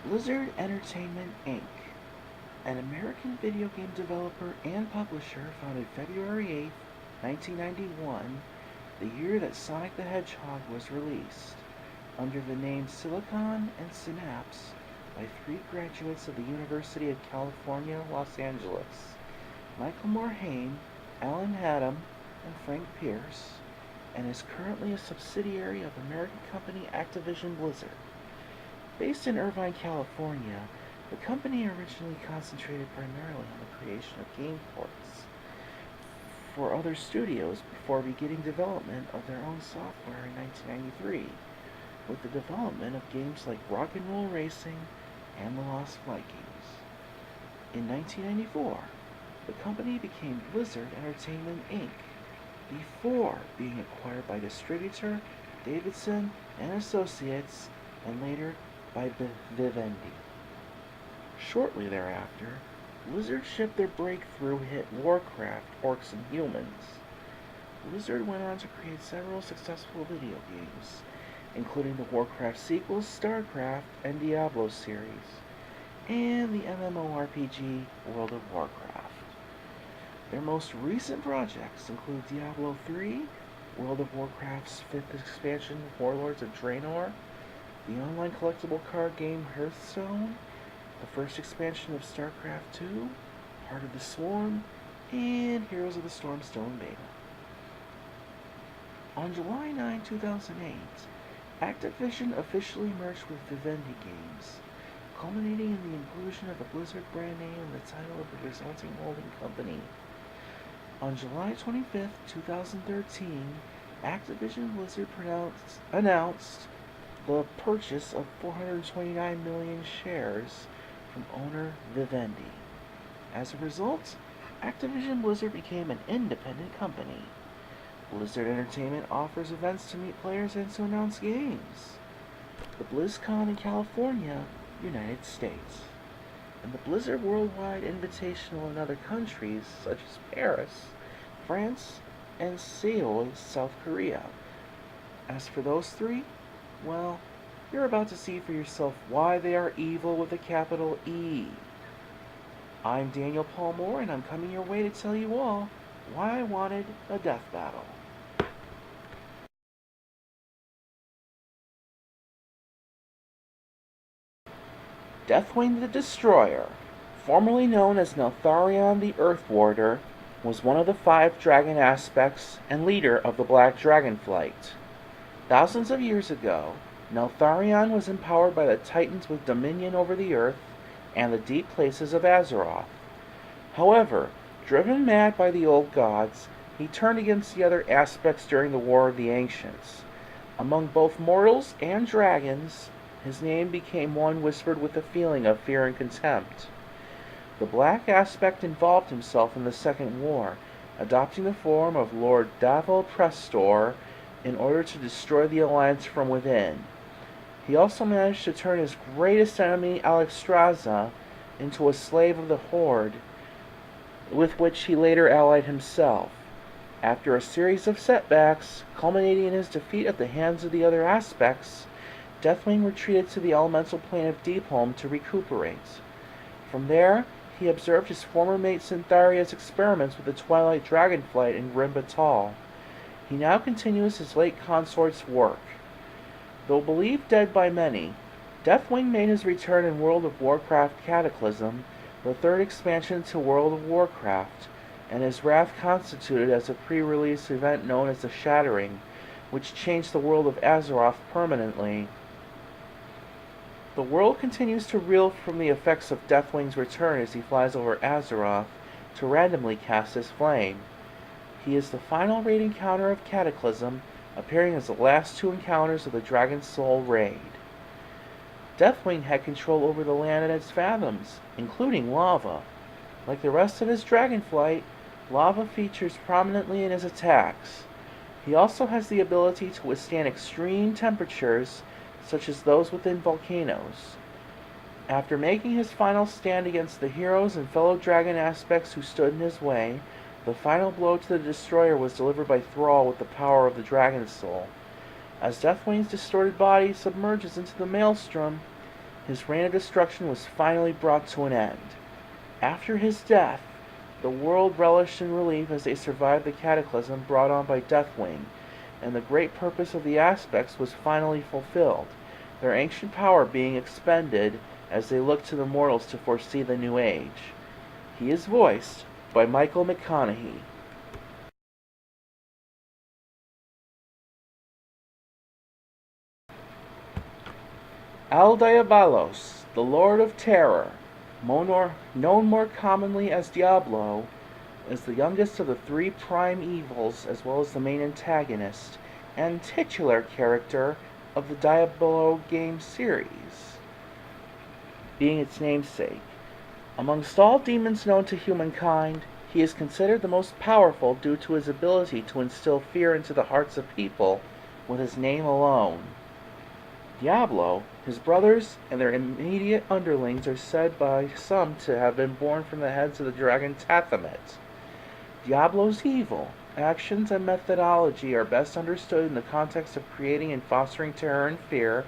Blizzard Entertainment, Inc., an American video game developer and publisher founded February 8, 1991, the year that Sonic the Hedgehog was released, under the names Silicon and Synapse by three graduates of the University of California, Los Angeles, Michael Morhaime, Alan Haddam, and Frank Pierce, and is currently a subsidiary of American company Activision Blizzard. Based in Irvine, California, the company originally concentrated primarily on the creation of game ports for other studios before beginning development of their own software in 1993, with the development of games like Rock and Roll Racing and The Lost Vikings. In 1994, the company became Blizzard Entertainment, Inc., before being acquired by distributor Davidson and Associates and later by Vivendi. Shortly thereafter, Blizzard shipped their breakthrough hit Warcraft: Orcs and Humans. Blizzard went on to create several successful video games, including the Warcraft sequels StarCraft and Diablo series, and the MMORPG World of Warcraft. Their most recent projects include Diablo 3, World of Warcraft's 5th expansion Warlords of Draenor, the online collectible card game Hearthstone, the first expansion of StarCraft 2, Heart of the Swarm, and Heroes of the Stormstone beta. On July 9, 2008, Activision officially merged with Vivendi Games, culminating in the inclusion of the Blizzard brand name in the title of the resulting holding company. On July 25, 2013, Activision Blizzard announced the purchase of 429 million shares from owner Vivendi. As a result, Activision Blizzard became an independent company. Blizzard Entertainment offers events to meet players and to announce games. The BlizzCon in California, United States, and the Blizzard Worldwide Invitational in other countries such as Paris, France, and Seoul, South Korea. As for those three, well, you're about to see for yourself why they are evil with a capital E. I'm Daniel Paul Moore, and I'm coming your way to tell you all why I wanted a death battle. Deathwing the Destroyer, formerly known as Neltharion the Earth Warder, was one of the 5 dragon aspects and leader of the Black Dragonflight. Thousands of years ago, Neltharion was empowered by the Titans with dominion over the earth and the deep places of Azeroth. However, driven mad by the old gods, he turned against the other aspects during the War of the Ancients. Among both mortals and dragons, his name became one whispered with a feeling of fear and contempt. The Black Aspect involved himself in the Second War, adopting the form of Lord Davil Prestor in order to destroy the Alliance from within. He also managed to turn his greatest enemy, Alexstrasza, into a slave of the Horde, with which he later allied himself. After a series of setbacks, culminating in his defeat at the hands of the other aspects, Deathwing retreated to the elemental plane of Deepholm to recuperate. From there, he observed his former mate Cintharia's experiments with the Twilight Dragonflight in Grim Batal. He now continues his late consort's work. Though believed dead by many, Deathwing made his return in World of Warcraft Cataclysm, the 3rd expansion to World of Warcraft, and his wrath constituted as a pre-release event known as the Shattering, which changed the world of Azeroth permanently. The world continues to reel from the effects of Deathwing's return as he flies over Azeroth to randomly cast his flame. He is the final raid encounter of Cataclysm, appearing as the last 2 encounters of the Dragon Soul raid. Deathwing had control over the land and its fathoms, including lava. Like the rest of his Dragonflight, lava features prominently in his attacks. He also has the ability to withstand extreme temperatures, such as those within volcanoes. After making his final stand against the heroes and fellow dragon aspects who stood in his way, the final blow to the Destroyer was delivered by Thrall with the power of the Dragon Soul. As Deathwing's distorted body submerges into the Maelstrom, his reign of destruction was finally brought to an end. After his death, the world relished in relief as they survived the cataclysm brought on by Deathwing, and the great purpose of the aspects was finally fulfilled, their ancient power being expended as they looked to the mortals to foresee the new age. He is voiced by Michael McConaughey. El Diabolos, the Lord of Terror, known more commonly as Diablo, is the youngest of the three prime evils as well as the main antagonist and titular character of the Diablo game series, being its namesake. Amongst all demons known to humankind, he is considered the most powerful due to his ability to instill fear into the hearts of people with his name alone. Diablo, his brothers, and their immediate underlings are said by some to have been born from the heads of the dragon Tathamet. Diablo's evil, actions, and methodology are best understood in the context of creating and fostering terror and fear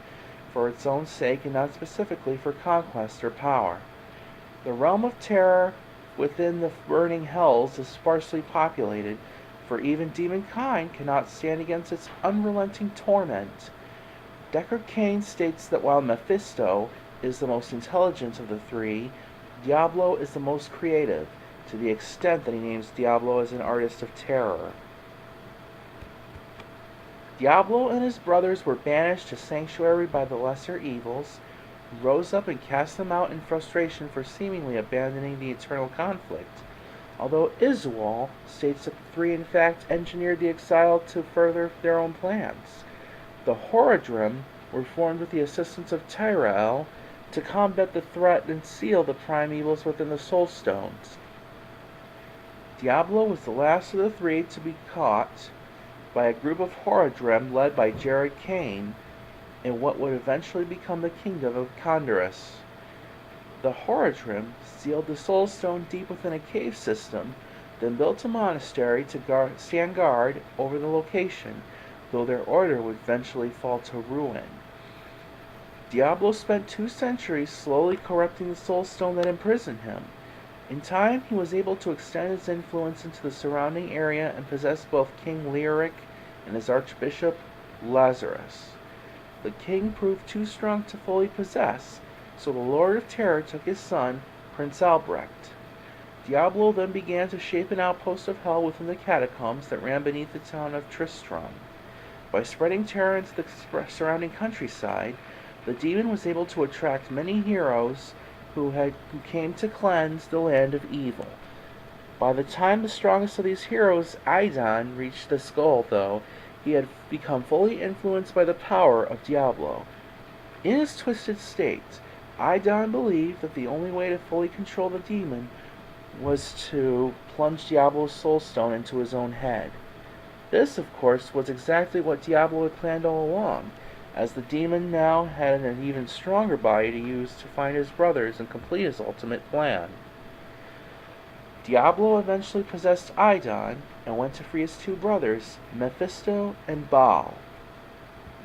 for its own sake and not specifically for conquest or power. The realm of terror within the burning hells is sparsely populated, for even demonkind cannot stand against its unrelenting torment. Deckard Cain states that while Mephisto is the most intelligent of the three, Diablo is the most creative, to the extent that he names Diablo as an artist of terror. Diablo and his brothers were banished to sanctuary by the lesser evils, who rose up and cast them out in frustration for seemingly abandoning the eternal conflict, although Isual states that the three in fact engineered the exile to further their own plans. The Horadrim were formed with the assistance of Tyrael to combat the threat and seal the prime evils within the Soul Stones. Diablo was the last of the three to be caught by a group of Horadrim led by Jared Cain in what would eventually become the kingdom of Condorus. The Horadrim sealed the Soul Stone deep within a cave system, then built a monastery to stand guard over the location, though their order would eventually fall to ruin. Diablo spent 2 centuries slowly corrupting the Soul Stone that imprisoned him. In time, he was able to extend his influence into the surrounding area and possess both King Leoric and his Archbishop Lazarus. The king proved too strong to fully possess, so the Lord of Terror took his son, Prince Albrecht. Diablo then began to shape an outpost of hell within the catacombs that ran beneath the town of Tristram. By spreading terror into the surrounding countryside, the demon was able to attract many heroes who came to cleanse the land of evil. By the time the strongest of these heroes, Idon, reached this goal, though, he had become fully influenced by the power of Diablo. In his twisted state, Idon believed that the only way to fully control the demon was to plunge Diablo's soul stone into his own head. This, of course, was exactly what Diablo had planned all along, as the demon now had an even stronger body to use to find his brothers and complete his ultimate plan. Diablo eventually possessed Idon and went to free his 2 brothers, Mephisto and Baal.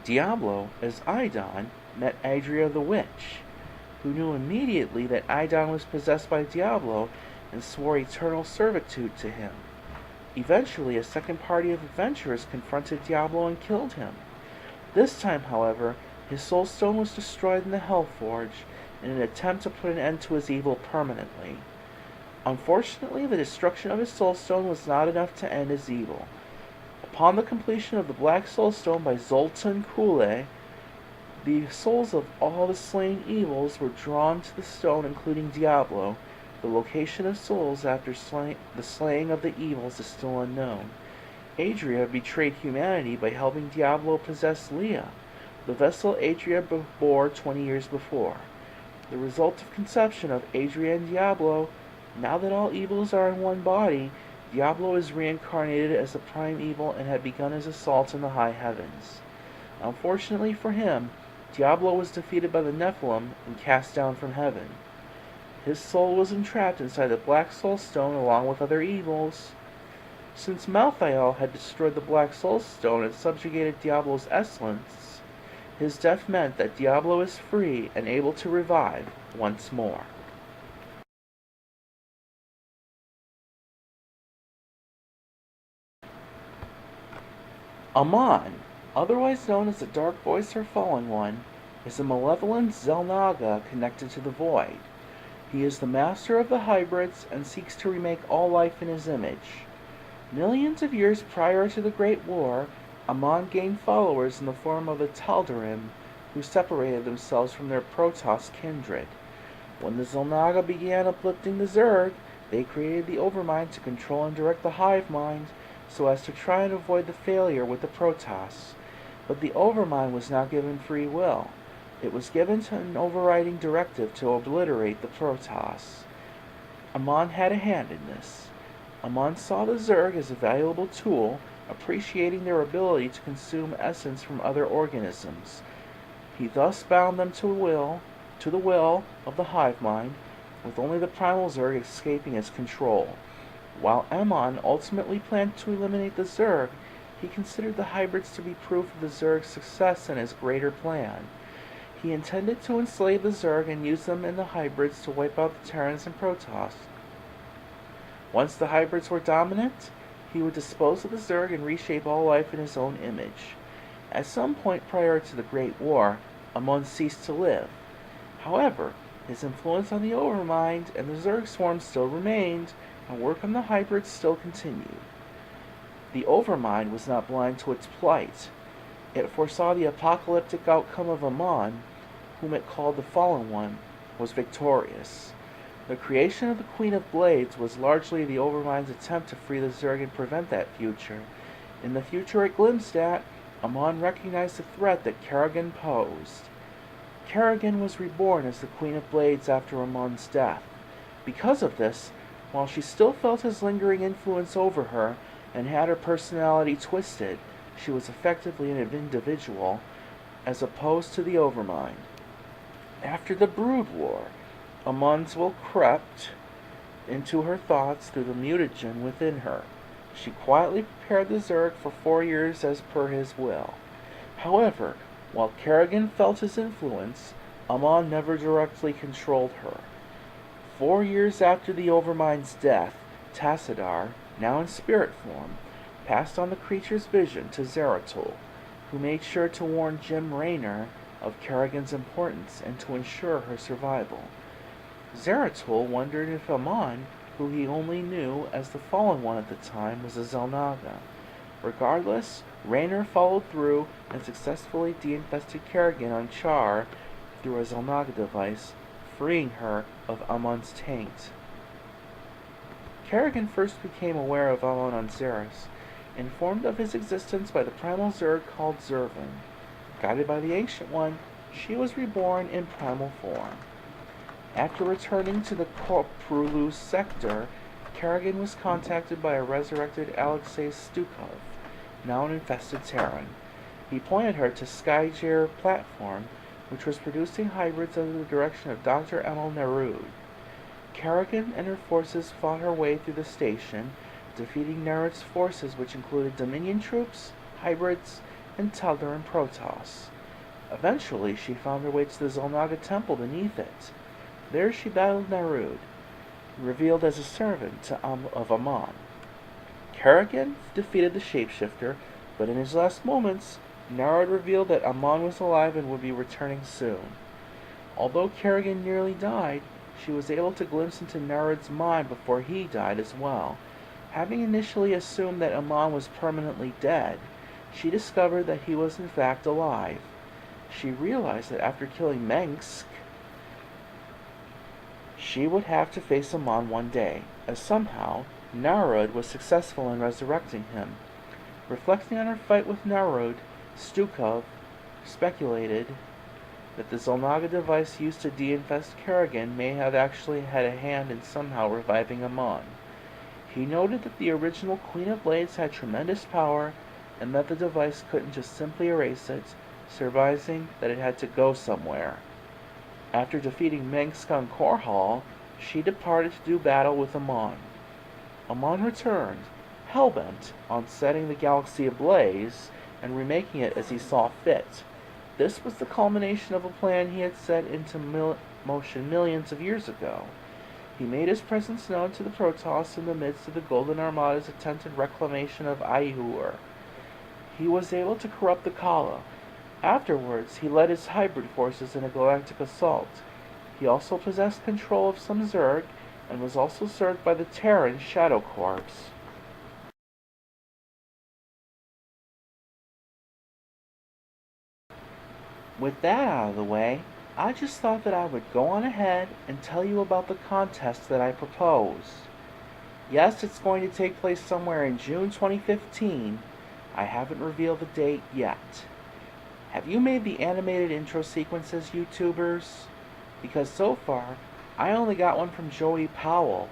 Diablo, as Idon, met Adria the Witch, who knew immediately that Idon was possessed by Diablo and swore eternal servitude to him. Eventually, a second party of adventurers confronted Diablo and killed him. This time, however, his soul stone was destroyed in the Hellforge in an attempt to put an end to his evil permanently. Unfortunately, the destruction of his soul stone was not enough to end his evil. Upon the completion of the Black Soul Stone by Zoltan Kule, the souls of all the slain evils were drawn to the stone, including Diablo. The location of souls after the slaying of the evils is still unknown. Adria betrayed humanity by helping Diablo possess Leah, the vessel Adria bore 20 years before. The result of conception of Adria and Diablo, now that all evils are in one body, Diablo is reincarnated as a prime evil and had begun his assault in the high heavens. Unfortunately for him, Diablo was defeated by the Nephilim and cast down from heaven. His soul was entrapped inside the Black Soul Stone along with other evils. Since Malthael had destroyed the Black Soul Stone and subjugated Diablo's essence, His death meant that Diablo is free and able to revive once more. Amon, otherwise known as the Dark Voice or Fallen One, is a malevolent Xel'Naga connected to the Void. He is the master of the hybrids and seeks to remake all life in his image. Millions of years prior to the Great War, Amon gained followers in the form of the Tal'Darim, who separated themselves from their Protoss kindred. When the Xel'Naga began uplifting the Zerg, they created the Overmind to control and direct the Hive Mind, so as to try and avoid the failure with the Protoss. But the Overmind was not given free will. It was given to an overriding directive to obliterate the Protoss. Amon had a hand in this. Amon saw the Zerg as a valuable tool, appreciating their ability to consume essence from other organisms. He thus bound them to the will of the Hive Mind, with only the primal Zerg escaping its control. While Amon ultimately planned to eliminate the Zerg, he considered the hybrids to be proof of the Zerg's success in his greater plan. He intended to enslave the Zerg and use them and the hybrids to wipe out the Terrans and Protoss. Once the hybrids were dominant, he would dispose of the Zerg and reshape all life in his own image. At some point prior to the Great War, Amon ceased to live. However, his influence on the Overmind and the Zerg swarm still remained, and work on the hybrids still continued. The Overmind was not blind to its plight. It foresaw the apocalyptic outcome of Amon, whom it called the Fallen One, was victorious. The creation of the Queen of Blades was largely the Overmind's attempt to free the Zerg and prevent that future. In the future it glimpsed at, Amon recognized the threat that Kerrigan posed. Kerrigan was reborn as the Queen of Blades after Amon's death. Because of this, while she still felt his lingering influence over her and had her personality twisted, she was effectively an individual, as opposed to the Overmind. After the Brood War, Amon's will crept into her thoughts through the mutagen within her. She quietly prepared the Zerg for 4 years as per his will. However, while Kerrigan felt his influence, Amon never directly controlled her. 4 years after the Overmind's death, Tassadar, now in spirit form, passed on the creature's vision to Zeratul, who made sure to warn Jim Raynor of Kerrigan's importance and to ensure her survival. Zeratul wondered if Amon, who he only knew as the Fallen One at the time, was a Xel'Naga. Regardless, Raynor followed through and successfully de-infested Kerrigan on Char through a Xel'Naga device, freeing her of Amon's taint. Kerrigan first became aware of Amon on Xeris, informed of his existence by the primal Zerg called Zervan. Guided by the Ancient One, she was reborn in primal form. After returning to the Koprulu sector, Kerrigan was contacted by a resurrected Alexei Stukov, now an infested Terran. He pointed her to Skyjar platform, which was producing hybrids under the direction of Dr. Emil Nerud. Kerrigan and her forces fought her way through the station, defeating Nerud's forces, which included Dominion troops, hybrids, and Tal'Darim Protoss. Eventually, she found her way to the Xel'Naga temple beneath it. There she battled Nerud, revealed as a servant of Amon. Kerrigan defeated the shapeshifter, but in his last moments, Nerud revealed that Amon was alive and would be returning soon. Although Kerrigan nearly died, she was able to glimpse into Nerud's mind before he died as well. Having initially assumed that Amon was permanently dead, she discovered that he was in fact alive. She realized that after killing Mengsk, she would have to face Amon one day, as somehow Nerud was successful in resurrecting him. Reflecting on her fight with Nerud, Stukov speculated that the Xel'Naga device used to de-infest Kerrigan may have actually had a hand in somehow reviving Amon. He noted that the original Queen of Blades had tremendous power, and that the device couldn't just simply erase it, surmising that it had to go somewhere. After defeating Mengsk on Korhal, she departed to do battle with Amon. Amon returned, hellbent on setting the galaxy ablaze and remaking it as he saw fit. This was the culmination of a plan he had set into motion millions of years ago. He made his presence known to the Protoss in the midst of the Golden Armada's attempted reclamation of Aiur. He was able to corrupt the Kala. Afterwards, he led his hybrid forces in a galactic assault. He also possessed control of some Zerg, and was also served by the Terran Shadow Corps. With that out of the way, I just thought that I would go on ahead and tell you about the contest that I propose. Yes, it's going to take place somewhere in June 2015. I haven't revealed the date yet. Have you made the animated intro sequences, YouTubers? Because so far, I only got one from Joey Powell.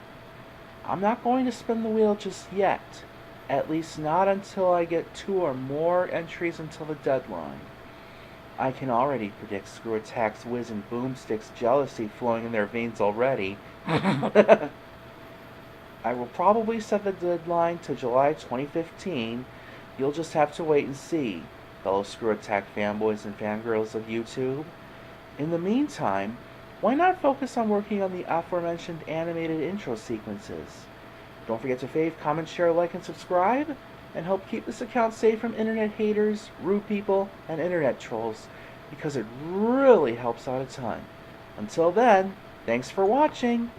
I'm not going to spin the wheel just yet. At least not until I get 2 or more entries until the deadline. I can already predict Screw Attack's Wiz and Boomstick's jealousy flowing in their veins already. I will probably set the deadline to July 2015. You'll just have to wait and see, fellow Screw Attack fanboys and fangirls of YouTube. In the meantime, why not focus on working on the aforementioned animated intro sequences? Don't forget to fave, comment, share, like, and subscribe, and help keep this account safe from internet haters, rude people, and internet trolls, because it really helps out a ton. Until then, thanks for watching!